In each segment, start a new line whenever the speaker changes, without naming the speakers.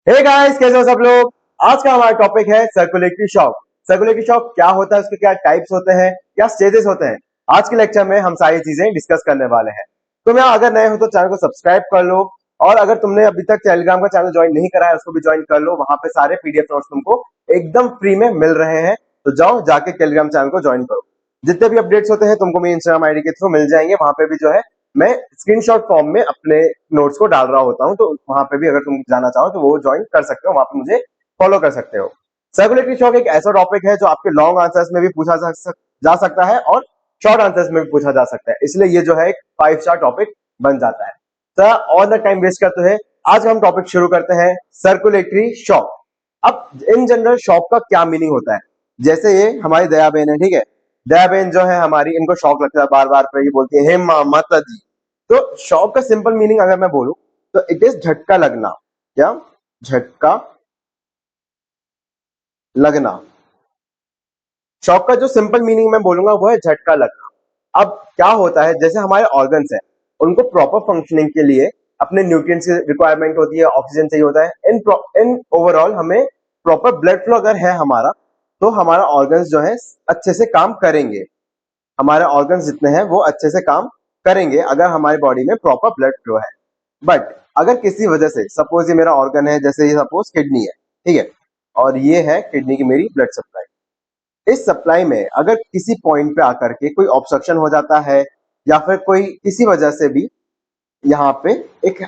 Hey guys, कैसे हो सब लोग। आज का हमारा टॉपिक है सर्कुलेटरी शॉक। सर्कुलेटरी शॉक क्या होता है, उसके क्या टाइप्स होते हैं, क्या स्टेजेस होते हैं। आज के लेक्चर में हम सारी चीजें डिस्कस करने वाले हैं। तुम यहाँ अगर नए हो तो चैनल को सब्सक्राइब कर लो, और अगर तुमने अभी तक टेलीग्राम का चैनल ज्वाइन नहीं करा है उसको भी ज्वाइन कर लो। वहां पे सारे पीडीएफ नोट्स तुमको एकदम फ्री में मिल रहे हैं। तो जाओ जाके टेलीग्राम चैनल को ज्वाइन करो। जितने भी अपडेट्स होते हैं तुमको मेरी इंस्टाग्राम आईडी के थ्रू मिल जाएंगे। वहां पे भी जो है मैं स्क्रीनशॉट फॉर्म में अपने नोट्स को डाल रहा होता हूं, तो वहां पे भी अगर तुम जाना चाहो तो वो ज्वाइन कर सकते हो, वहां पे मुझे फॉलो कर सकते हो। सर्कुलेटरी शॉक एक ऐसा टॉपिक है जो आपके लॉन्ग आंसर्स में भी पूछा जा सकता है और शॉर्ट आंसर्स में भी पूछा जा सकता है, इसलिए ये जो है एक 5 स्टार टॉपिक बन जाता है। तो और द टाइम वेस्ट करते हुए आज हम टॉपिक शुरू करते हैं, सर्कुलेटरी शॉक। अब इन जनरल शॉक का क्या मीनिंग होता है। जैसे ये हमारी दया बहन है, ठीक है। दया बहन जो है हमारी, इनको शॉक लगता है, बार बार पे ये बोलती है हे माता जी। तो शॉक का सिंपल मीनिंग अगर मैं बोलूं तो इट इज झटका लगना। क्या? झटका लगना। शॉक का जो सिंपल मीनिंग मैं बोलूंगा वो है झटका लगना। अब क्या होता है, जैसे हमारे ऑर्गन्स हैं, उनको प्रॉपर फंक्शनिंग के लिए अपने न्यूट्रिएंट्स की रिक्वायरमेंट होती है, ऑक्सीजन चाहिए होता है। इन ओवरऑल हमें प्रॉपर ब्लड फ्लो अगर है हमारा, तो हमारा ऑर्गन्स जो है अच्छे से काम करेंगे। हमारे ऑर्गन्स जितने हैं वो अच्छे से काम करेंगे अगर हमारी बॉडी में प्रॉपर ब्लड फ्लो है। बट अगर किसी वजह से, सपोज ये मेरा ऑर्गन है, जैसे ये सपोज किडनी है, ठीक है, और ये है किडनी की मेरी ब्लड सप्लाई। इस सप्लाई में अगर किसी पॉइंट पे आकर के कोई ऑब्स्ट्रक्शन हो जाता है, या फिर कोई किसी वजह से भी यहाँ पे एक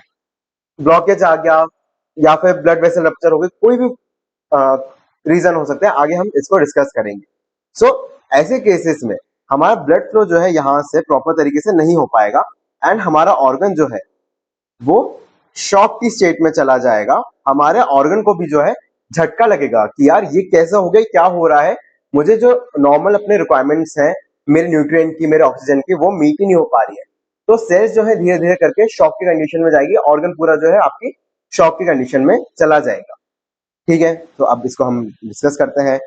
ब्लॉकेज आ गया, या फिर ब्लड वेसल रप्चर हो गई, कोई भी रीजन हो सकता है, आगे हम इसको डिस्कस करेंगे। सो ऐसे केसेस में हमारा ब्लड फ्लो जो है यहाँ से प्रॉपर तरीके से नहीं हो पाएगा, एंड हमारा ऑर्गन जो है वो शॉक की स्टेट में चला जाएगा। हमारे ऑर्गन को भी जो है झटका लगेगा कि यार ये कैसा हो गया, क्या हो रहा है, मुझे जो नॉर्मल अपने रिक्वायरमेंट्स हैं, मेरे न्यूट्रिएंट की, मेरे ऑक्सीजन की, वो मीट ही नहीं हो पा रही है। तो सेल्स जो है धीरे धीरे करके शॉक की कंडीशन में जाएगी, ऑर्गन पूरा जो है आपकी शॉक की कंडीशन में चला जाएगा। ठीक है, तो अब इसको हम डिस्कस करते हैं।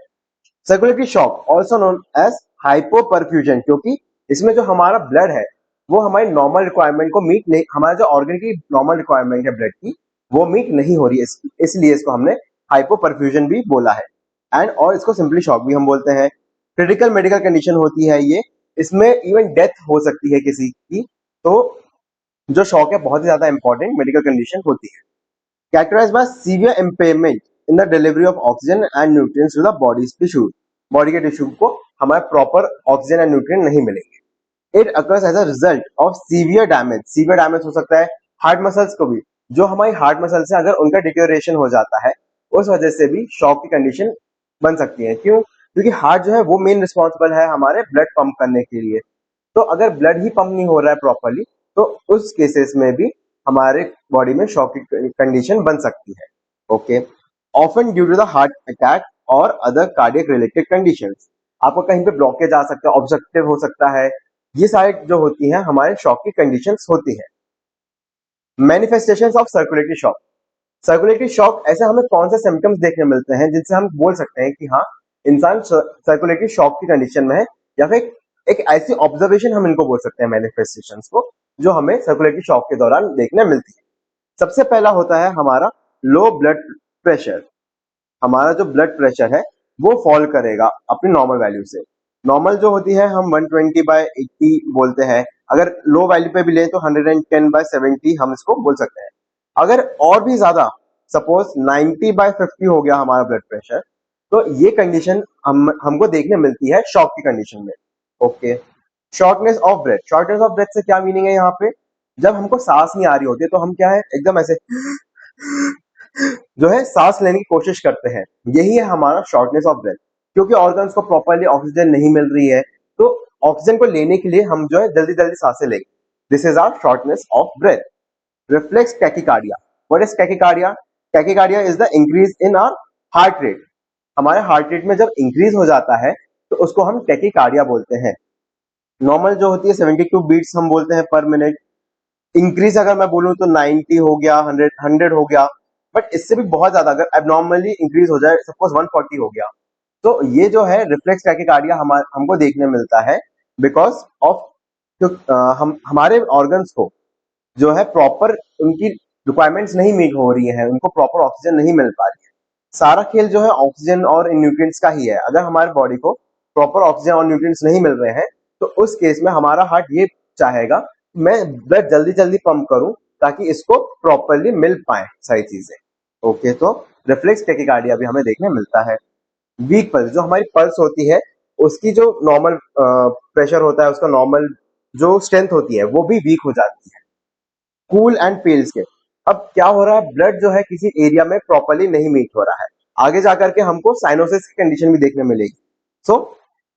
Circulatory shock also known as hypoperfusion, क्योंकि इसमें जो हमारा ब्लड है वो हमारी नॉर्मल रिक्वायरमेंट को मीट नहीं, हमारा जो ऑर्गन की नॉर्मल रिक्वायरमेंट है ब्लड की, वो मीट नहीं हो रही है, इसलिए इसको हमने हाइपोपरफ्यूजन भी बोला है। एंड और इसको सिंपली शॉक भी हम बोलते हैं। क्रिटिकल मेडिकल कंडीशन होती है ये, इसमें इवन डेथ हो सकती है किसी की। तो जो शॉक है बहुत ही ज्यादा इंपॉर्टेंट मेडिकल कंडीशन होती है। characterized by severe impairment in the delivery of oxygen and nutrients to the body's tissue। Body के टिश्यू को हमारे प्रॉपर ऑक्सीजन एंड न्यूट्रिएंट नहीं मिलेंगे। It occurs as a result of severe damage. Severe damage हो सकता है heart muscles को भी, जो हमारी हार्ट मसल्स है, अगर उनका डिटोरेशन हो जाता है उस वजह से भी शॉक की कंडीशन बन सकती है। क्यों? क्योंकि हार्ट जो है वो मेन रिस्पॉन्सिबल है हमारे ब्लड पंप करने के लिए। तो अगर ब्लड ही पंप नहीं हो रहा है प्रॉपरली, तो उस केसेस में भी हमारे बॉडी में शॉक की कंडीशन बन सकती है। Okay. Often due to the heart attack और अदर कार्डियक रिलेटेड कंडीशंस। आपको कहीं पे ब्लॉकेज आ सकता है, ऑब्स्ट्रक्टिव हो सकता है, ये सारी जो होती हैं हमारे शॉक की कंडीशंस होती है। Manifestations of circulatory shock. Circulatory shock ऐसे हमें कौन से सिम्टम्स देखने मिलते हैं जिनसे हम बोल सकते हैं कि हाँ, इंसान सर्कुलेटरी शॉक की कंडीशन में है, या फिर एक ऐसी ऑब्जर्वेशन हम इनको बोल सकते हैं मैनिफेस्टेशंस को, जो हमें सर्कुलेटरी शॉक के दौरान देखने मिलती है। सबसे पहला होता है हमारा लो ब्लड प्रेशर। हमारा जो ब्लड प्रेशर है वो फॉल करेगा अपनी नॉर्मल वैल्यू से। नॉर्मल जो होती है हम 120/80 बोलते हैं, अगर लो वैल्यू पे भी लें तो 110/70 हम इसको बोल सकते हैं। अगर और भी ज्यादा, सपोज 90/50 हो गया हमारा ब्लड प्रेशर, तो ये कंडीशन हमको देखने मिलती है शॉक की कंडीशन में। Okay. Shortness of breath. Shortness of breath से क्या मीनिंग है यहाँ पे, जब हमको सांस नहीं आ रही होती है तो हम क्या है, एकदम ऐसे जो है सांस लेने की कोशिश करते हैं, यही है हमारा शॉर्टनेस ऑफ ब्रेथ। क्योंकि ऑर्गन्स को प्रॉपरली ऑक्सीजन नहीं मिल रही है, तो ऑक्सीजन को लेने के लिए हम जो है जल्दी जल्दी सांसें लेंगे। This is our shortness of breath. Reflex tachycardia. What is tachycardia? Tachycardia is the increase in our heart rate. हमारे हार्ट रेट में जब इंक्रीज हो जाता है तो उसको हम टैकिकार्डिया बोलते हैं। नॉर्मल जो होती है 72 बीट्स हम बोलते हैं पर मिनट। इंक्रीज अगर मैं बोलूं तो 90 हो गया, 100 हो गया। बट इससे भी बहुत ज्यादा अगर एबनॉर्मली इंक्रीज हो जाए, सपोज 140 हो गया, तो ये जो है रिफ्लेक्स टैकिकार्डिया हमको देखने मिलता है, बिकॉज ऑफ हम हमारे ऑर्गन्स को जो है प्रॉपर उनकी रिक्वायरमेंट्स नहीं मीट हो रही है, उनको प्रॉपर ऑक्सीजन नहीं मिल पा रही है। सारा खेल जो है ऑक्सीजन और न्यूट्रिएंट्स का ही है। अगर हमारे बॉडी को प्रॉपर ऑक्सीजन और न्यूट्रिएंट्स नहीं मिल रहे हैं तो उस केस में हमारा हार्ट ये चाहेगा मैं ब्लड जल्दी जल्दी पंप करूं ताकि इसको प्रॉपरली मिल पाए सारी चीजें। ओके, तो रिफ्लेक्स टेकिकार्डिया भी हमें देखने मिलता है। वीक पल्स, जो हमारी पल्स होती है उसकी जो नॉर्मल प्रेशर होता है, उसका नॉर्मल जो स्ट्रेंथ होती है वो भी वीक हो जाती है। कूल एंड पेल स्किन, अब क्या हो रहा है, ब्लड जो है किसी एरिया में प्रॉपरली नहीं मीट हो रहा है, आगे जाकर के हमको साइनोसिस की कंडीशन भी देखने मिलेगी। So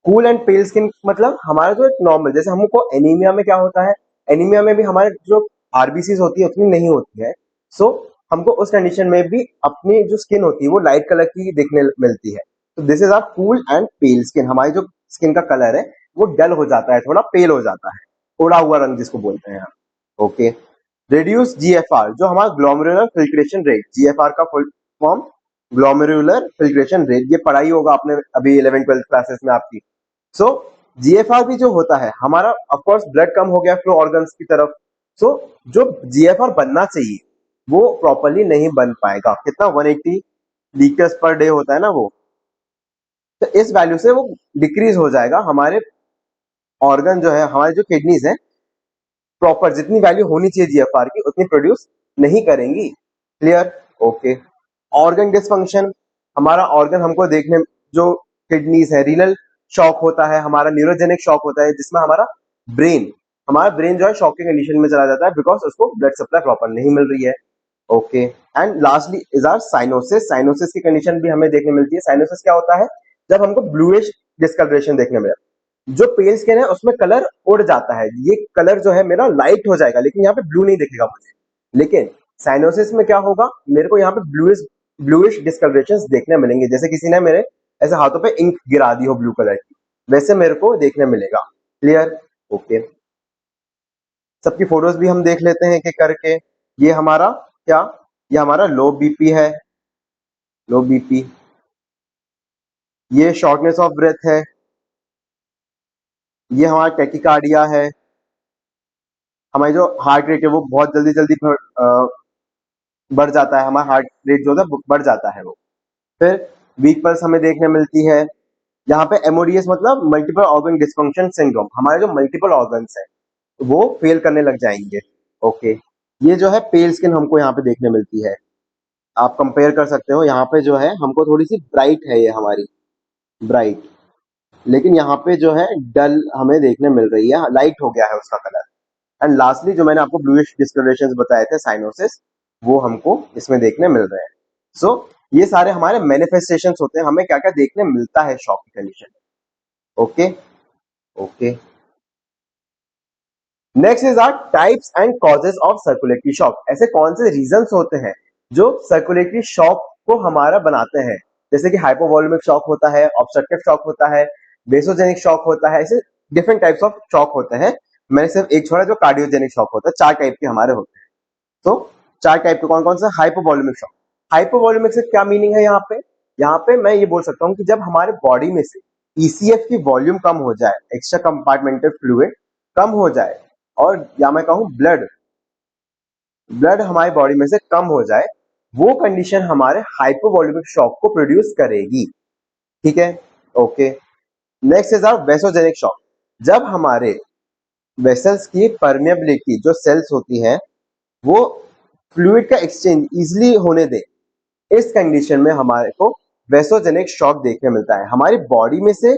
cool and pale skin मतलब हमारा जो एक नॉर्मल, जैसे हमको एनीमिया में क्या होता है, एनीमिया में भी हमारे जो आरबीसीज होती है उतनी नहीं होती है। सो हमको उस कंडीशन में भी अपनी जो स्किन होती है वो लाइट कलर की देखने मिलती है। तो this is our cool and pale skin, हमारी जो स्किन का कलर है वो डल हो जाता है, थोड़ा पेल हो जाता है, उड़ा हुआ रंग जिसको बोलते हैं हम। ओके, रिड्यूस जीएफआर, जो हमारा ग्लोमेरुलर फिल्ट्रेशन रेट, जीएफआर का full form glomerular filtration rate, ये पढ़ाई होगा आपने अभी 11 12 क्लासेस में आपकी। सो जीएफआर भी जो होता है हमारा, ऑफ कोर्स ब्लड कम हो गया फ्लो ऑर्गन्स की तरफ, सो जो जीएफआर बनना चाहिए वो प्रॉपरली नहीं बन पाएगा। कितना, 180 लीटर्स पर डे होता है ना वो, तो इस वैल्यू से वो डिक्रीज हो जाएगा। हमारे ऑर्गन जो है, हमारे जो किडनीज है, प्रॉपर जितनी वैल्यू होनी चाहिए जीएफआर की उतनी प्रोड्यूस नहीं करेंगी। क्लियर? ओके। ऑर्गन डिसफंक्शन, हमारा ऑर्गन हमको देखने, जो किडनीज है, रीनल शॉक होता है, हमारा न्यूरोजेनिक शॉक होता है जिसमें हमारा ब्रेन जो है शॉक की कंडीशन में चला जाता है बिकॉज उसको ब्लड सप्लाई प्रॉपर नहीं मिल रही है। Okay, and lastly is our cyanosis, cyanosis की कंडीशन भी हमें देखने मिलती है। साइनोसिस क्या होता है, जब हमको ब्लूइश डिस्कलरेशन देखने मिले, जो पेल स्किन है उसमें कलर उड़ जाता है, ये कलर जो है मेरा लाइट हो जाएगा लेकिन यहाँ पे ब्लू नहीं दिखेगा मुझे। लेकिन साइनोसिस में क्या होगा, मेरे को यहाँ पे ब्लूइश ब्लूइश डिस्कलरेशन देखने मिलेंगे, जैसे किसी ने मेरे ऐसे हाथों पे इंक गिरा दी हो ब्लू कलर की, वैसे मेरे को देखने मिलेगा। क्लियर? ओके, सबकी फोटोज भी हम देख लेते हैं कि करके। ये हमारा क्या, ये हमारा लो बीपी है, लो बीपी। ये शॉर्टनेस ऑफ ब्रेथ है, ये हमारा टेकिकार्डिया है, हमारी जो हार्ट रेट है वो बहुत जल्दी जल्दी बढ़ जाता है, हमारा हार्ट रेट जो है बढ़ जाता है वो। फिर वीक पल्स हमें देखने मिलती है। यहाँ पे एमओडीएस मतलब मल्टीपल ऑर्गन डिस्फंक्शन सिंड्रोम, हमारे जो मल्टीपल ऑर्गन्स हैं वो फेल करने लग जाएंगे। ओके, ये जो है पेल स्किन हमको यहाँ पे देखने मिलती है, आप कंपेयर कर सकते हो। यहाँ पे जो है हमको थोड़ी सी ब्राइट है ये हमारी, ब्राइट, लेकिन यहाँ पे जो है डल हमें देखने मिल रही है, लाइट हो गया है उसका कलर। एंड लास्टली जो मैंने आपको ब्लूइश डिस्कलरेशंस बताए थे, साइनोसिस, वो हमको इसमें देखने मिल रहे हैं। सो ये सारे हमारे मैनिफेस्टेशंस होते हैं, हमें क्या क्या देखने मिलता है शॉक की कंडीशन में। Okay, okay. Next is our types and causes of circulatory shock, ऐसे कौन से रीजंस होते हैं जो सर्कुलेटरी शॉक को हमारा बनाते हैं, जैसे कि हाइपोवॉल्यूमिक शॉक होता है, ऑब्स्ट्रक्टिव शॉक होता है, वेसोजेनिक शॉक होता है, ऐसे डिफरेंट टाइप्स ऑफ शॉक होते हैं। मैंने सिर्फ एक छोड़ा जो कार्डियोजेनिक शॉक होता है, 4 टाइप के हमारे होते हैं। तो 4 टाइप के कौन कौन से, हाइपोवॉल्यूमिक शॉक। हाइपोवॉल्यूमिक से क्या मीनिंग है यहाँ पे, यहाँ पे मैं ये बोल सकता हूँ कि जब हमारे बॉडी में से ईसीएफ की वॉल्यूम कम हो जाए, एक्स्ट्रा कंपार्टमेंटल फ्लूइड कम हो जाए, और या मैं कहूँ ब्लड ब्लड हमारी बॉडी में से कम हो जाए, वो कंडीशन हमारे हाइपोवॉल्यूमिक शॉक को प्रोड्यूस करेगी। ठीक है? Okay. Next is our vasogenic shock, जब हमारे वेसल्स की परमेबिलिटी, जो सेल्स होती हैं, वो फ्लूइड का एक्सचेंज इजिली होने दे, इस कंडीशन में हमारे को वेसोजेनिक शॉक देखने मिलता है। हमारी बॉडी में से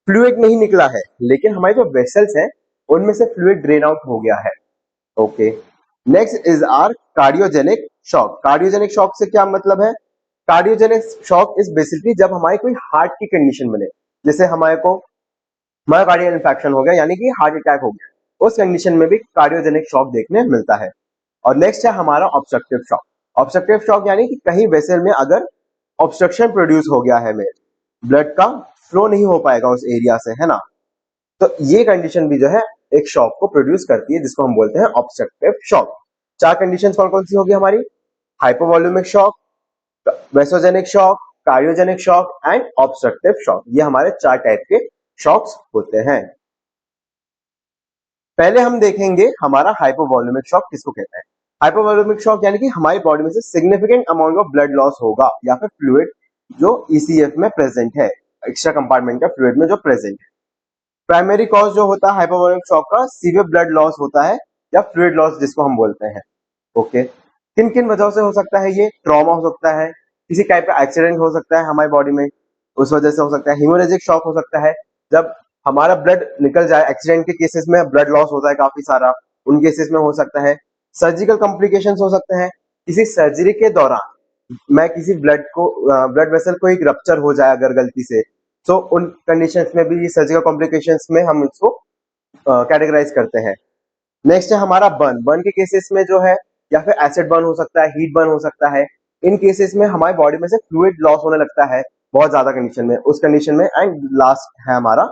फ्लूइड नहीं निकला है लेकिन हमारे जो वेसल्स हैं उनमें से फ्लूइड ड्रेन आउट हो गया है। Okay, next is our cardiogenic shock. Cardiogenic shock से क्या मतलब है, कार्डियोजेनिक शॉक इज बेसिकली जब हमारी कोई हार्ट की कंडीशन बने, जैसे हमारे को मायोकार्डियल इन्फेक्शन हो गया यानी कि हार्ट अटैक हो गया, उस कंडीशन में भी कार्डियोजेनिक शॉक देखने मिलता है। और नेक्स्ट है हमारा ऑब्स्ट्रक्टिव शॉक। ऑब्स्ट्रक्टिव शॉक यानी कि कहीं वेसल में अगर ऑब्स्ट्रक्शन प्रोड्यूस हो गया है, में ब्लड का फ्लो नहीं हो पाएगा उस एरिया से, है ना, तो ये कंडीशन भी जो है एक शॉक को प्रोड्यूस करती है जिसको हम बोलते हैं ऑब्स्ट्रक्टिव शॉक। 4 कंडीशंस कौन कौन सी होगी हमारी, hypovolemic shock, vasogenic shock, cardiogenic shock and obstructive shock, ये हमारे 4 टाइप के शॉक्स होते हैं। पहले हम देखेंगे हमारा हाइपोवॉल्यूमिक शॉक किसको कहते हैं। हाइपोवॉल्यूमिक शॉक यानी कि हमारी बॉडी में से significant amount of blood loss होगा या फिर फ्लूइड जो ईसीएफ में प्रेजेंट है, एक्स्ट्रा कंपार्टमेंट का फ्लूइड में जो प्रेजेंट है। प्राइमरी कॉज जो होता है हाइपोवॉल्यूमिक शॉक का सीवियर ब्लड लॉस होता है या फ्लूइड लॉस जिसको हम बोलते हैं। ओके, किन किन वजहों से हो सकता है? ये ट्रॉमा हो सकता है, किसी टाइप का एक्सीडेंट हो सकता है हमारी बॉडी में, उस वजह से हो सकता है। हीमोरेजिक शॉक हो सकता है, जब हमारा ब्लड निकल जाए, एक्सीडेंट के केसेस में ब्लड लॉस होता है काफी सारा, उन केसेस में हो सकता है। सर्जिकल कॉम्प्लिकेशंस हो सकते हैं, किसी सर्जरी के दौरान मैं किसी ब्लड वेसल को एक रप्चर हो जाए अगर गलती से, तो उन कंडीशंस में भी सर्जिकल कॉम्प्लिकेशंस में हम इसको कैटेगराइज करते हैं। नेक्स्ट है हमारा बर्न। बर्न के केसेस में जो है या फिर एसिड बर्न हो सकता है, हीट बर्न हो सकता है। इन केसेस में हमारी बॉडी में से फ्लूइड लॉस होने लगता है बहुत ज्यादा कंडीशन में, उस कंडीशन में। एंड लास्ट है हमारा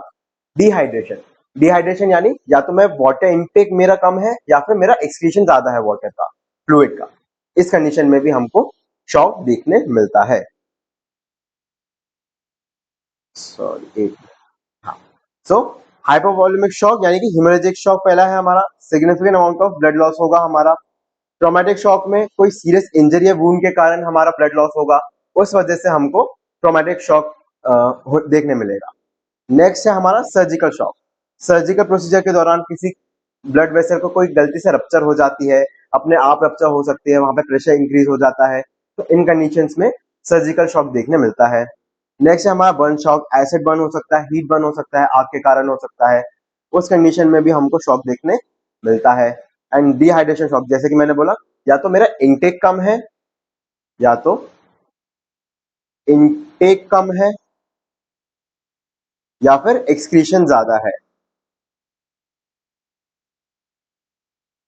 डिहाइड्रेशन। डिहाइड्रेशन यानी या तो मैं वाटर इनटेक मेरा कम है या फिर मेरा एक्सक्रीशन ज्यादा है वाटर का, फ्लूइड का। इस कंडीशन में भी हमको शॉक देखने मिलता है। सॉरी, एक, हाँ। सो हाइपोवॉल्यूमिक शॉक यानी कि हिमोरेजिक शॉक पहला है हमारा, significant amount of blood loss होगा हमारा। ट्रॉमेटिक शॉक में कोई सीरियस इंजरी या वूंड के कारण हमारा ब्लड लॉस होगा, उस वजह से हमको ट्रॉमेटिक शॉक देखने मिलेगा। नेक्स्ट है हमारा सर्जिकल शॉक। सर्जिकल प्रोसीजर के दौरान किसी ब्लड वेसल को कोई गलती से रप्चर हो जाती है, अपने आप रप्चर हो सकती है, वहां पे प्रेशर इंक्रीज हो जाता है, तो इन कंडीशंस में सर्जिकल शॉक देखने मिलता है। नेक्स्ट है हमारा बर्न शॉक। एसिड बर्न हो सकता है, हीट बर्न हो सकता है, आग के कारण हो सकता है, उस कंडीशन में भी हमको शॉक देखने मिलता है। एंड डिहाइड्रेशन शॉक, जैसे कि मैंने बोला, या तो मेरा इनटेक कम है, या तो इनटेक कम है या फिर एक्सक्रीशन ज्यादा है,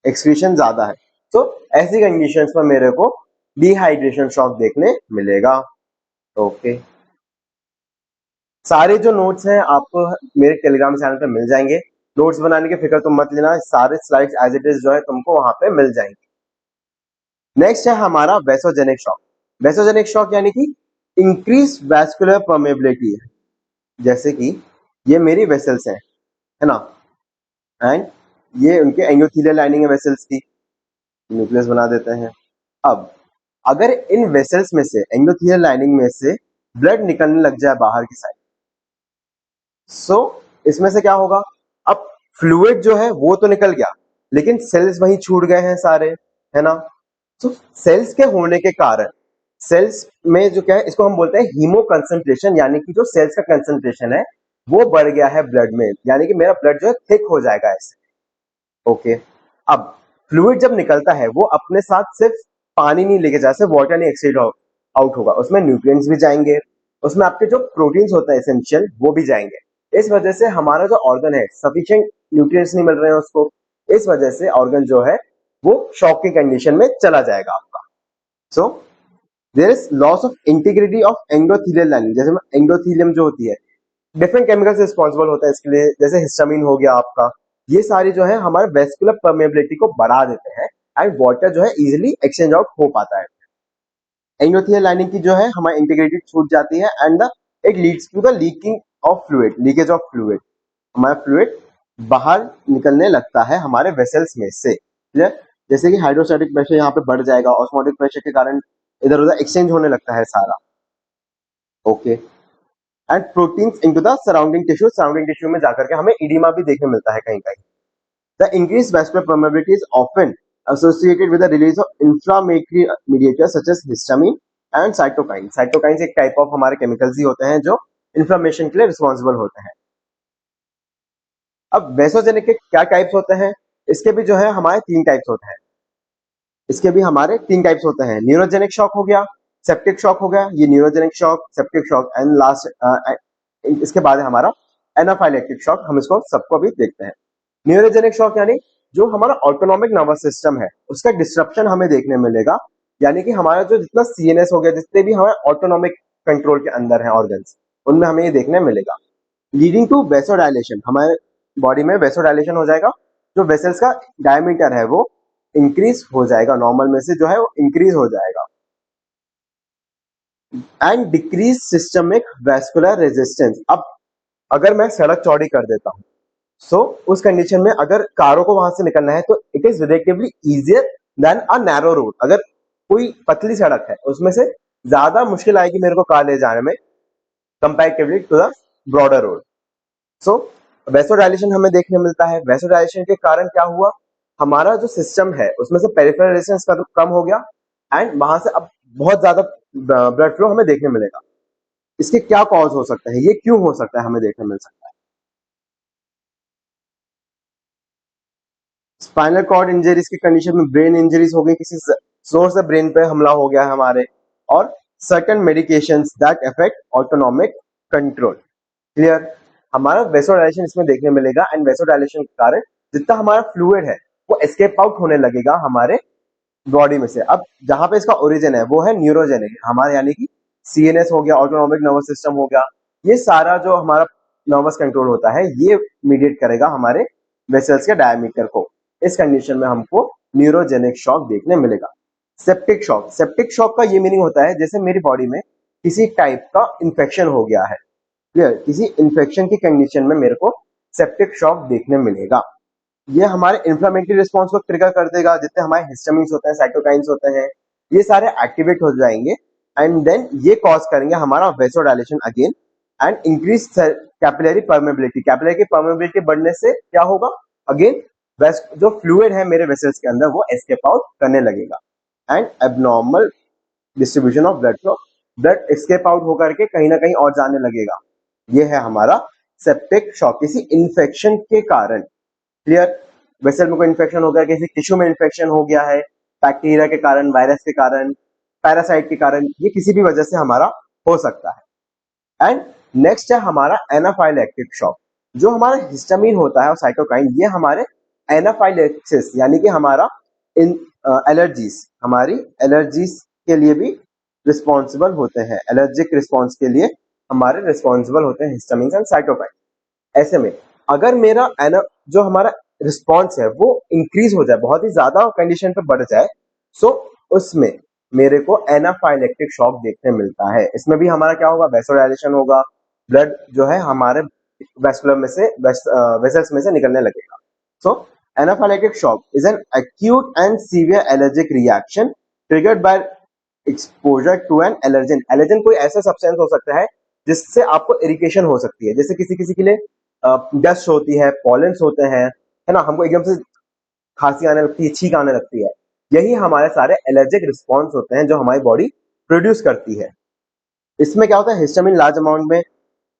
एक्सक्रीशन ज्यादा है, तो ऐसी कंडीशंस में मेरे को डिहाइड्रेशन शॉक देखने मिलेगा। ओके, सारे जो नोट्स हैं आपको मेरे टेलीग्राम चैनल पे मिल जाएंगे। नोट्स बनाने की फिक्र तुम मत लेना, सारे स्लाइड्स एज इट इज जो है तुमको वहां पे मिल जाएंगे। नेक्स्ट है हमारा वेसोजेनिक शॉक। वेसोजेनिक शॉक यानी कि इंक्रीज वैस्कुलर परमेबिलिटी है, जैसे कि ये मेरी वेसल्स हैं, है ना, एंड ये उनके एंडोथेलियल लाइनिंग है वेसल्स की, न्यूक्लियस बना देते हैं। अब अगर इन वेसल्स में से, एंडोथेलियल लाइनिंग में से ब्लड निकलने लग जाए बाहर की साइड, सो इसमें से क्या होगा? अब फ्लूइड जो है वो तो निकल गया, लेकिन सेल्स वहीं छूट गए हैं सारे, है ना। तो सेल्स के होने के कारण, सेल्स में जो क्या है, इसको हम बोलते हैं हीमो कंसंट्रेशन, यानी कि जो सेल्स का कंसंट्रेशन है वो बढ़ गया है ब्लड में, यानी कि मेरा ब्लड जो है थिक हो जाएगा ऐसे। ओके, अब फ्लूइड जब निकलता है वो अपने साथ सिर्फ पानी नहीं लेके जा, सिर्फ वाटर नहीं एक्सीड आउट होगा, उसमें न्यूट्रिएंट्स भी जाएंगे, उसमें आपके जो प्रोटीन्स होते हैं एसेंशियल वो भी जाएंगे। इस वजह से हमारा जो ऑर्गन है, सफिशिएंट न्यूट्रिएंट्स नहीं मिल रहे हैं उसको, इस वजह से ऑर्गन जो है वो शॉक की कंडीशन में चला जाएगा आपका। So there is loss of integrity of endothelial lining. जैसे एंडोथेलियम जो होती है, डिफरेंट केमिकल्स रिस्पॉन्सिबल होता है इसके लिए, जैसे हिस्टामिन हो गया आपका, ये सारी जो है हमारे वेस्कुलर परमेबिलिटी को बढ़ा देते हैं एंड वाटर जो है इजीली एक्सचेंज आउट हो पाता है। एंडोथेलियल लाइनिंग की जो है हमारी इंटीग्रिटी छूट जाती है and it leads to the leaking of fluid, leakage of fluid, हमारा फ्लूइड बाहर निकलने लगता है हमारे वेसल्स में से। क्लियर? जैसे कि हाइड्रोस्टैटिक प्रेशर यहाँ पे बढ़ जाएगा, ऑस्मोटिक प्रेशर के कारण इधर उधर एक्सचेंज होने लगता है सारा। Okay, and proteins into the surrounding tissue में जाकर के हमें इडिमा भी देखने मिलता है कहीं कहीं। The increase vascular permeability is often associated with the release of inflammatory mediators such as histamine and cytokine. cytokines एक टाइप ऑफ हमारे केमिकल्स ही होते हैं जो इन्फ्लेमेशन के लिए रिस्पॉन्सिबल होते हैं। अब वेसोजेनिक के क्या टाइप्स होते हैं? इसके भी जो है हमारे तीन टाइप्स होते हैं, इसके भी हमारे तीन टाइप्स होते हैं। न्यूरोजेनिक शॉक हो गया, सेप्टिक शॉक हो गया, ये neurogenic shock, septic shock, and last इसके बाद है हमारा एनाफाइलेक्टिक शॉक। हम इसको सबको भी देखते हैं। न्यूरोजेनिक शॉक यानी जो हमारा ऑटोनॉमिक नर्वस सिस्टम है उसका डिस्ट्रप्शन हमें देखने मिलेगा, यानी कि हमारा जो जितना सीएनएस हो गया, जितने भी हमारे ऑटोनॉमिक कंट्रोल के अंदर है ऑर्गन्स, उनमें हमें ये देखने मिलेगा। लीडिंग टू वेसोडाइलेशन, हमारे बॉडी में वेसोडाइलेशन हो जाएगा, जो वेसल्स का डायमीटर है वो इंक्रीज हो जाएगा, नॉर्मल में से जो है वो इंक्रीज हो जाएगा। And decrease systemic vascular resistance, अब अगर मैं सड़क चौड़ी कर देता हूं, सो उस कंडीशन में अगर कारों को वहां से निकलना है तो it is relatively easier than a narrow road, अगर कोई पतली सड़क है उसमें से ज्यादा मुश्किल आएगी मेरे को कार ले जाने में comparatively to the broader road. So vasodilation हमें देखने मिलता है। वैसोडाइलेशन के कारण क्या हुआ, हमारा जो सिस्टम है उसमें से पेरिफेरल रेजिस्टेंस कम हो गया एंड वहां से अब बहुत ज्यादा ब्लड फ्लो हमें देखने मिलेगा। इसके क्या कॉज हो सकते हैं, ये क्यों हो सकता है, हमें देखने मिल सकता है। स्पाइनल कॉर्ड इंजरीज की कंडीशन में ब्रेन इंजरीज हो गई, किसी सोर्स से ब्रेन पे हमला हो गया है हमारे, और certain medications that affect autonomic control. Clear. हमारा वेसोडाइलेशन इसमें देखने मिलेगा एंड वेसोडाइलेशन के कारण जितना हमारा फ्लूइड है वो एस्केप आउट होने लगेगा हमारे बॉडी में से। अब जहां पे इसका ओरिजिन है वो है न्यूरोजेनिक हमारे, यानी कि सीएनएस हो गया, ऑटोनॉमिक नर्वस सिस्टम हो गया, ये सारा जो हमारा नर्वस कंट्रोल होता है ये मीडिएट करेगा हमारे वेसल्स के डायमीटर को। इस कंडीशन में हमको न्यूरोजेनिक शॉक देखने मिलेगा। सेप्टिक शॉक, सेप्टिक शॉक का ये मीनिंग होता है जैसे मेरी बॉडी में किसी टाइप का इंफेक्शन हो गया है। क्लियर, किसी इंफेक्शन की कंडीशन में मेरे को सेप्टिक शॉक देखने मिलेगा। ये हमारे इंफ्लेमेटरी रिस्पॉन्स को ट्रिगर कर देगा, जितने हमारे हिस्टामिन्स होते हैं, साइटोकाइंस होते हैं, ये सारे एक्टिवेट हो जाएंगे एंड देन ये कॉज करेंगे हमारा vasodilation again and increase capillary permeability. Capillary की परमेबिलिटी बढ़ने से क्या होगा, अगेन जो फ्लूइड है मेरे वेसल्स के अंदर वो एस्केप आउट करने लगेगा and abnormal distribution of blood flow, blood escape out होकर के कहीं ना कहीं और जाने लगेगा। ये है हमारा सेप्टिक शॉक, किसी इन्फेक्शन के कारण। क्लियर, वेसल में कोई इन्फेक्शन हो गया, किसी टिश्यू में इन्फेक्शन हो गया है, बैक्टीरिया के कारण, वायरस के कारण, पैरासाइट के कारण, ये किसी भी वजह से हमारा हो सकता है। एंड नेक्स्ट है हमारा एनाफाइलेक्टिक शॉक। जो हमारा हिस्टामिन होता है और साइटोकाइन, ये हमारे एनाफाइलेक्सिस यानी कि हमारा इन एलर्जीज, हमारी एलर्जीज के लिए भी रिस्पॉन्सिबल होते हैं। एलर्जिक रिस्पॉन्स के लिए हमारे रिस्पॉन्सिबल होते हैं हिस्टामिन एंड साइटोकाइन। ऐसे में अगर मेरा जो हमारा रिस्पॉन्स है वो इंक्रीज हो जाए, बहुत ही ज्यादा कंडीशन पे बढ़ जाए, सो उसमें मेरे को एनाफाइलेक्टिक शॉक देखने मिलता है। इसमें भी हमारा क्या होगा, वेसोडाइलेशन होगा, ब्लड जो है हमारे वेस्कुलर में से वेसल्स में से निकलने लगेगा। So anaphylactic shock is an acute and severe allergic reaction triggered by exposure to an allergen। Allergen कोई ऐसा सब्सटेंस हो सकता है जिससे आपको इरिटेशन हो सकती है, जैसे किसी किसी के लिए डस्ट होती है, पॉलेंस होते हैं, है ना, हमको एकदम से खांसी आने लगती है, छींक आने लगती है। यही हमारे सारे एलर्जिक रिस्पॉन्स होते हैं जो हमारी बॉडी प्रोड्यूस करती है। इसमें क्या होता है, हिस्टामिन लार्ज अमाउंट में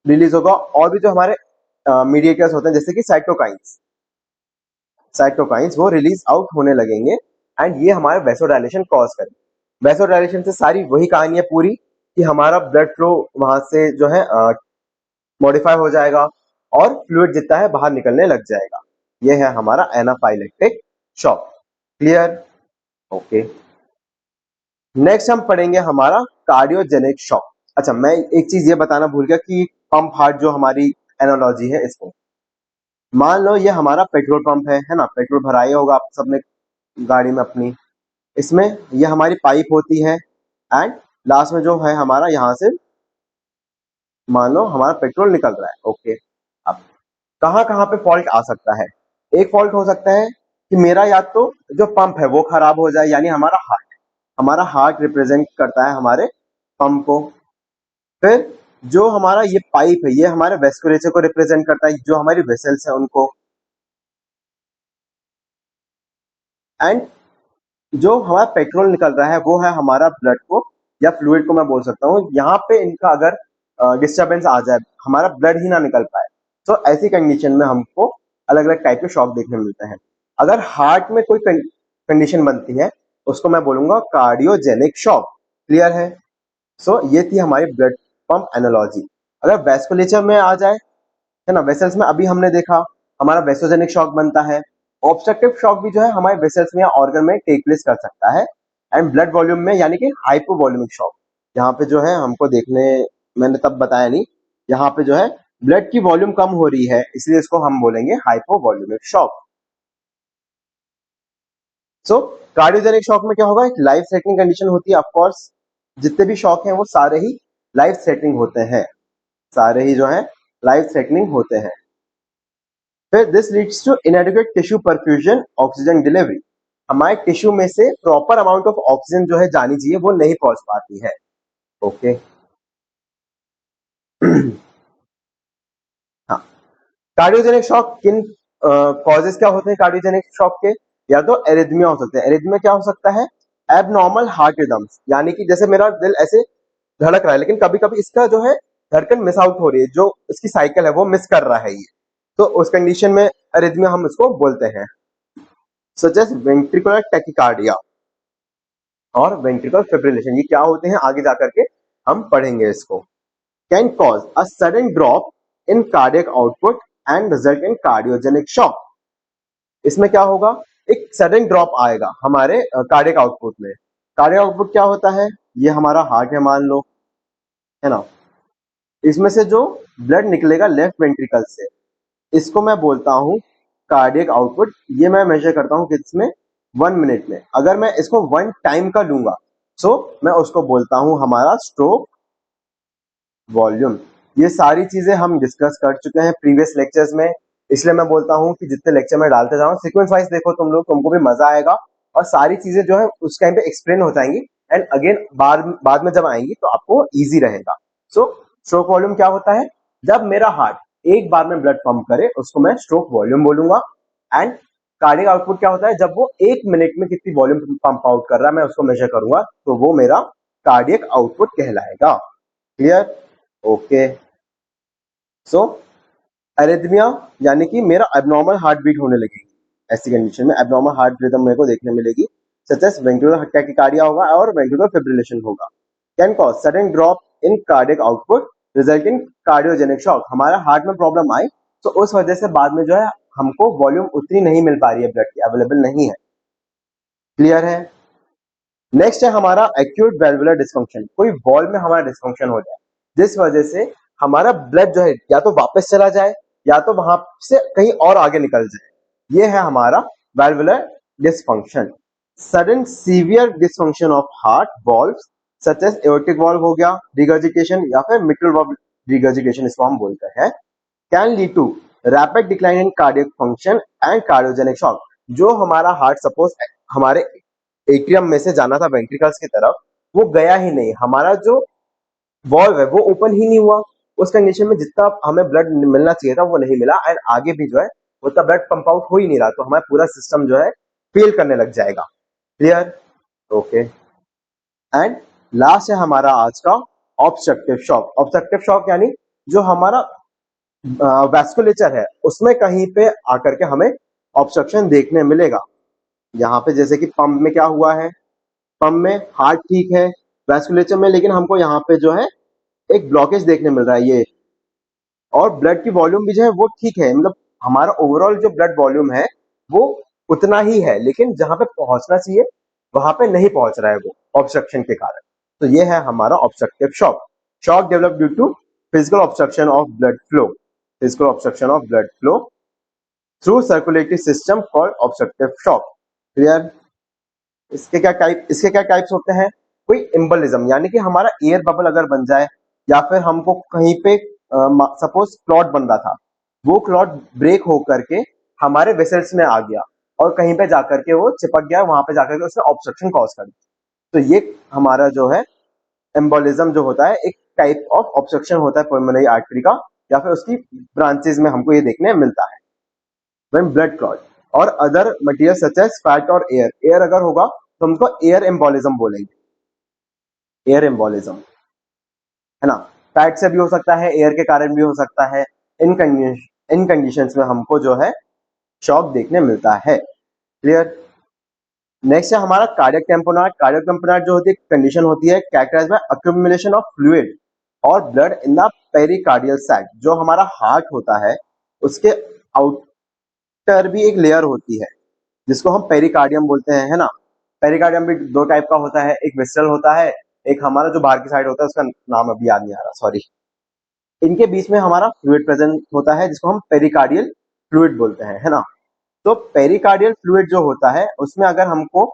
रिलीज होगा, और भी जो हमारे मीडिएटर्स होते हैं जैसे कि साइटोकाइंस, साइटोकाइंस वो रिलीज आउट होने लगेंगे एंड ये हमारे वेसोडाइलेशन कॉज करेंगे। वेसोडाइलेशन से सारी वही कहानी है पूरी कि हमारा ब्लड फ्लो वहां से जो है मॉडिफाई हो जाएगा और फ्लूइड जितना है बाहर निकलने लग जाएगा। ये है हमारा anaphylactic shock. Clear, okay. Next हम पढ़ेंगे हमारा कार्डियोजेनिक शॉक। अच्छा, मैं एक चीज ये बताना भूल गया कि पंप हार्ट जो हमारी एनालॉजी है, इसको मान लो ये हमारा पेट्रोल पंप है ना, पेट्रोल भराया होगा आप सबने गाड़ी में अपनी। इसमें ये हमारी पाइप होती है एंड लास्ट में जो है हमारा यहाँ से मान लो हमारा पेट्रोल निकल रहा है। ओके, अब कहाँ कहाँ पे फॉल्ट आ सकता है, एक फॉल्ट हो सकता है कि मेरा या तो जो पंप है वो खराब हो जाए, यानी हमारा हार्ट रिप्रेजेंट करता है हमारे पंप को। फिर जो हमारा ये पाइप है ये हमारे वेस्कुलेचर को रिप्रेजेंट करता है, जो हमारी वेसल्स है उनको। एंड जो हमारा पेट्रोल निकल रहा है वो है हमारा ब्लड को या फ्लूइड को मैं बोल सकता हूँ। यहाँ पे इनका अगर डिस्टर्बेंस आ जाए, हमारा ब्लड ही ना निकल पाए, तो ऐसी कंडीशन में हमको अलग अलग टाइप के शॉक देखने मिलते हैं। अगर हार्ट में कोई कंडीशन बनती है उसको मैं बोलूंगा कार्डियोजेनिक शॉक। क्लियर है। सो ये थी हमारी ब्लड पंप एनालॉजी। अगर वेस्कुलेचर में आ जाए, है ना, वेसल्स में अभी हमने देखा हमारा वेसोजेनिक शॉक बनता है। ऑब्स्ट्रक्टिव शॉक भी जो है हमारे वेसल्स में या ऑर्गन में टेक प्लेस कर सकता है। एंड ब्लड वॉल्यूम में यानी कि हाइपोवॉल्यूमिक शॉक, यहाँ पे जो है हमको देखने, मैंने तब बताया नहीं, यहाँ पे जो है ब्लड की वॉल्यूम कम हो रही है इसलिए इसको हम बोलेंगे हाइपोवॉल्यूमिक शॉक। सो कार्डियोजेनिक शॉक में क्या होगा, एक लाइफ थ्रेटनिंग कंडीशन होती है। ऑफकोर्स जितने भी शॉक हैं वो सारे ही लाइफ थ्रेटनिंग होते हैं, सारे ही जो है लाइफ थ्रेटनिंग होते हैं। फिर this leads to inadequate tissue perfusion oxygen delivery. हमारे टिश्यू में से प्रॉपर अमाउंट ऑफ ऑक्सीजन जो है जानी चाहिए वो नहीं पहुंच पाती है। ओके। हाँ। कार्डियोजेनिक शॉक किन कॉजेस क्या होते हैं कार्डियोजेनिक शॉक के? या तो एरिथमिया हो सकते हैं। एरिथमिया क्या हो सकता है? एबनॉर्मल हार्ट रिदम्स, यानी कि जैसे मेरा दिल ऐसे धड़क रहा है लेकिन कभी कभी इसका जो है धड़कन मिस आउट हो रही है, जो इसकी साइकिल है वो मिस कर रहा है ये, तो उस कंडीशन में एरिथमिया हम इसको बोलते हैं। सच एज वेंट्रिकुलर टैकिकार्डिया और वेंट्रिकुलर फिब्रिलेशन, ये क्या होते हैं आगे जाकर के हम पढ़ेंगे इसको। Can cause a sudden drop in cardiac output and result in cardiogenic shock. इसमें क्या होगा? एक सडन ड्रॉप आएगा हमारे कार्डियक आउटपुट में। कार्डियक आउटपुट क्या होता है? ये हमारा हार्ट है मान लो, है ना। इसमें से जो ब्लड निकलेगा लेफ्ट वेंट्रिकल से, इसको मैं बोलता हूं कार्डियक आउटपुट। ये मैं मेजर करता हूं किसमें? 1 मिनट में। अगर मैं इसको 1 टाइम का लूंगा सो मैं उसको बोलता हूं हमारा स्ट्रोक वॉल्यूम। ये सारी चीजें हम डिस्कस कर चुके हैं प्रीवियस लेक्चर्स में, इसलिए मैं बोलता हूं कि जितने लेक्चर में डालते जाऊं सीक्वेंस वाइज देखो तुम लोग, तुमको भी मजा आएगा और सारी चीजें जो है उस टाइम पे एक्सप्लेन हो जाएंगी एंड अगेन बाद में जब आएंगी तो आपको इजी रहेगा। सो स्ट्रोक वॉल्यूम क्या होता है? जब मेरा हार्ट एक बार में ब्लड पंप करे उसको मैं स्ट्रोक वॉल्यूम बोलूंगा। एंड कार्डियक आउटपुट क्या होता है? जब वो 1 मिनट में कितनी वॉल्यूम पंप आउट कर रहा है मैं उसको मेजर करूंगा, तो वो मेरा कार्डियक आउटपुट कहलाएगा। क्लियर? ओके। सो एरिथमिया यानी कि मेरा एबनॉर्मल हार्ट बीट होने लगेगी, ऐसी कंडीशन में एबनॉर्मल हार्ट रिदम मेरे को देखने मिलेगी, सच एज वेंट्रिकुलर टैकिकार्डिया होगा और वेंट्रिकुलर फिब्रिलेशन होगा। Can cause sudden drop in cardiac output result in cardiogenic shock. हमारा हार्ट में प्रॉब्लम आई तो उस वजह से बाद में जो है हमको वॉल्यूम उतनी नहीं मिल पा रही है, ब्लड की अवेलेबल नहीं है। क्लियर है? नेक्स्ट है हमारा एक्यूट वेल्वुलर डिस्फंक्शन। कोई वॉल्व में हमारा डिस्फंक्शन हो जाए जिस वजह से हमारा ब्लड जो है या तो वापस चला जाए या तो वहां से कहीं और आगे निकल जाए, ये है हमारा valvular dysfunction. Sudden severe dysfunction of heart valve such as aortic valve हो गया, रिगर्जिटेशन या फिर मिट्रल वॉल्व रिगर्जिटेशन इसको हम बोलते हैं, can lead to rapid decline in cardiac function and cardiogenic shock. जो हमारा हार्ट सपोज हमारे एट्रियम में से जाना था वेंट्रिकल्स की तरफ, वो गया ही नहीं, हमारा जो वॉल्व है वो ओपन ही नहीं हुआ, उस कंडीशन में जितना हमें ब्लड मिलना चाहिए था वो नहीं मिला एंड आगे भी जो है उतना ब्लड पंप आउट हो ही नहीं रहा, तो हमारा पूरा सिस्टम जो है फेल करने लग जाएगा। क्लियर? ओके। एंड लास्ट है हमारा आज का ऑब्स्ट्रक्टिव शॉक। ऑब्स्ट्रक्टिव शॉक यानी जो हमारा वैस्कुलेचर है उसमें कहीं पे आकर के हमें ऑब्स्ट्रक्शन देखने मिलेगा। यहाँ पे जैसे कि पंप में क्या हुआ है, पंप में हार्ट ठीक है वैस्कुलेचर में, लेकिन हमको यहाँ पे जो है एक ब्लॉकेज देखने मिल रहा है ये, और ब्लड की वॉल्यूम भी जो है वो ठीक है, मतलब हमारा ओवरऑल जो ब्लड वॉल्यूम है वो उतना ही है, लेकिन जहां पे पहुंचना चाहिए वहां पे नहीं पहुंच रहा है वो ऑब्स्ट्रक्शन के कारण। तो ये है हमारा obstructive shock. Shock develop due to physical obstruction of blood flow, physical obstruction of blood flow through circulatory system called obstructive shock. Clear? इसके क्या टाइप्स होते हैं? कोई एम्बोलिज्म यानी कि हमारा एयर बबल अगर बन जाए, या फिर हमको कहीं पे सपोज क्लॉट बन रहा था, वो क्लॉट ब्रेक होकर के हमारे वेसल्स में आ गया और कहीं पे जाकर के वो चिपक गया, वहां पे जाकर के उसने ऑब्स्ट्रक्शन कॉज कर दिया, तो ये हमारा जो है एम्बोलिज्म जो होता है एक टाइप ऑफ ऑब्स्ट्रक्शन होता है पल्मोनरी आर्टरी का, या फिर उसकी ब्रांचेज में हमको ये देखने मिलता है। व्हेन ब्लड क्लॉट और other material such as fat और एयर, एयर अगर होगा तो हमको एयर एम्बोलिज्म बोलेंगे, एयर एम्बोलिज्म, है ना। फैट से भी हो सकता है, एयर के कारण भी हो सकता है। इन कंडीशंस में हमको जो है शॉक देखने मिलता है। क्लियर? नेक्स्ट है हमारा कार्डियक टेम्पोनार्ड। कार्डियक टेम्पोनार्ड जो होती है कंडीशन होती है characterised by accumulation of fluid और blood in the pericardial sac. जो हमारा हार्ट होता है उसके आउटर भी एक लेयर होती है जिसको हम पेरिकार्डियम बोलते हैं, है ना। पेरिकार्डियम भी दो टाइप का होता है, एक विस्ट्रल होता है, एक हमारा जो बाहर की साइड होता है उसका नाम अभी याद नहीं आ रहा, सॉरी। इनके बीच में हमारा फ्लूइड प्रेजेंट होता है जिसको हम पेरिकार्डियल फ्लूइड बोलते हैं, है ना। तो पेरिकार्डियल फ्लूइड जो होता है उसमें अगर हमको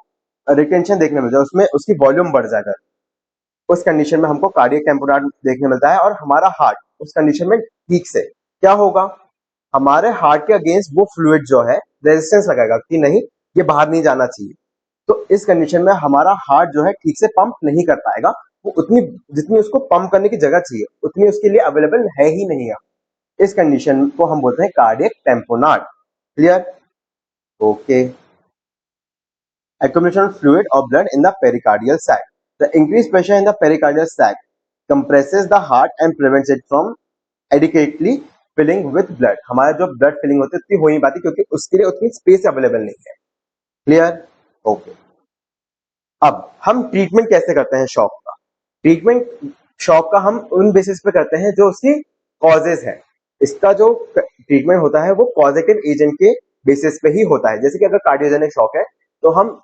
रिटेंशन देखने मिल जाए, उसमें उसकी वॉल्यूम बढ़ जाएगा, उस कंडीशन में हमको कार्डियक टेम्पोनार्ड देखने मिलता है। और हमारा हार्ट उस कंडीशन में ठीक से क्या होगा, हमारे हार्ट के अगेंस्ट वो फ्लूइड जो है रेजिस्टेंस लगाएगा कि नहीं ये बाहर नहीं जाना चाहिए, तो इस कंडीशन में हमारा हार्ट जो है ठीक से पंप नहीं कर पाएगा, वो उतनी जितनी उसको पंप करने की जगह चाहिए उतनी उसके लिए अवेलेबल है ही नहीं है। इस कंडीशन को हम बोलते हैं cardiac tamponade. Clear? Okay. Accumulation of fluid or blood in the pericardial sac. The increased pressure in the pericardial sac compresses the heart and prevents it from adequately filling with blood. हमारा जो blood filling होती है उतनी हो नहीं पाती क्योंकि उसके लिए उतनी स्पेस अवेलेबल नहीं है। क्लियर? ओके। अब हम ट्रीटमेंट कैसे करते हैं शॉक का? ट्रीटमेंट शॉक का हम उन बेसिस पे करते हैं जो उसकी कॉजेज है। इसका जो ट्रीटमेंट होता है वो कॉजेटिव एजेंट के बेसिस पे ही होता है। जैसे कि अगर कार्डियोजेनिक शॉक है तो हम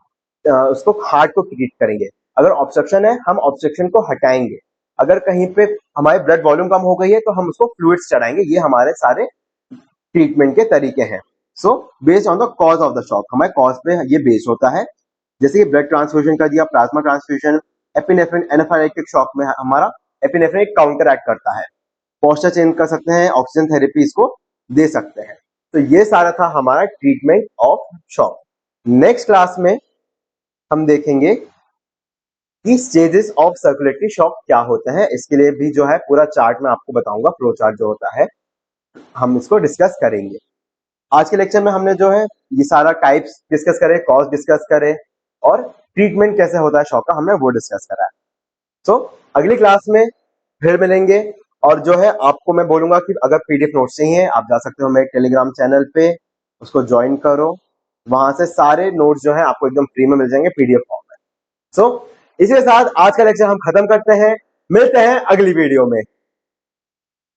उसको हार्ट को ट्रीट करेंगे। अगर ऑब्स्ट्रक्शन है हम ऑब्स्ट्रक्शन को हटाएंगे। अगर कहीं पे हमारी ब्लड वॉल्यूम कम हो गई है तो हम उसको फ्लूइड्स चढ़ाएंगे। ये हमारे सारे ट्रीटमेंट के तरीके हैं। So based on the cause of the shock, हमारे कॉज पे ये बेस्ड होता है। जैसे कि ब्लड ट्रांसफ्यूजन कर दिया, plasma transfusion, epinephrine anaphylactic shock में हमारा एपिनेफ्रिन काउंटर एक्ट करता है। पोस्चर चेंज कर सकते हैं, ऑक्सीजन थेरेपी इसको दे सकते हैं। तो ये सारा था हमारा treatment of shock. Next class में हम देखेंगे कि स्टेजेस ऑफ सर्कुलेटरी शॉक क्या होते हैं। इसके लिए भी जो है पूरा चार्ट मैं आपको बताऊंगा, फ्लो चार्ट जो होता है हम इसको डिस्कस करेंगे। आज के लेक्चर में हमने जो है ये सारा टाइप्स डिस्कस करे, कॉज डिस्कस करे और ट्रीटमेंट कैसे होता है शॉक का हमने वो डिस्कस करा है। तो अगली क्लास में फिर मिलेंगे। और जो है आपको मैं बोलूंगा कि अगर पीडीएफ नोट्स चाहिए आप जा सकते हो मेरे टेलीग्राम चैनल पे, उसको ज्वाइन करो। वहां से सारे नोट्स जो है आपको एकदम फ्री में मिल जाएंगे पीडीएफ फॉर्म में। सो इसी के साथ आज का लेक्चर हम खत्म करते हैं। मिलते हैं अगली वीडियो में।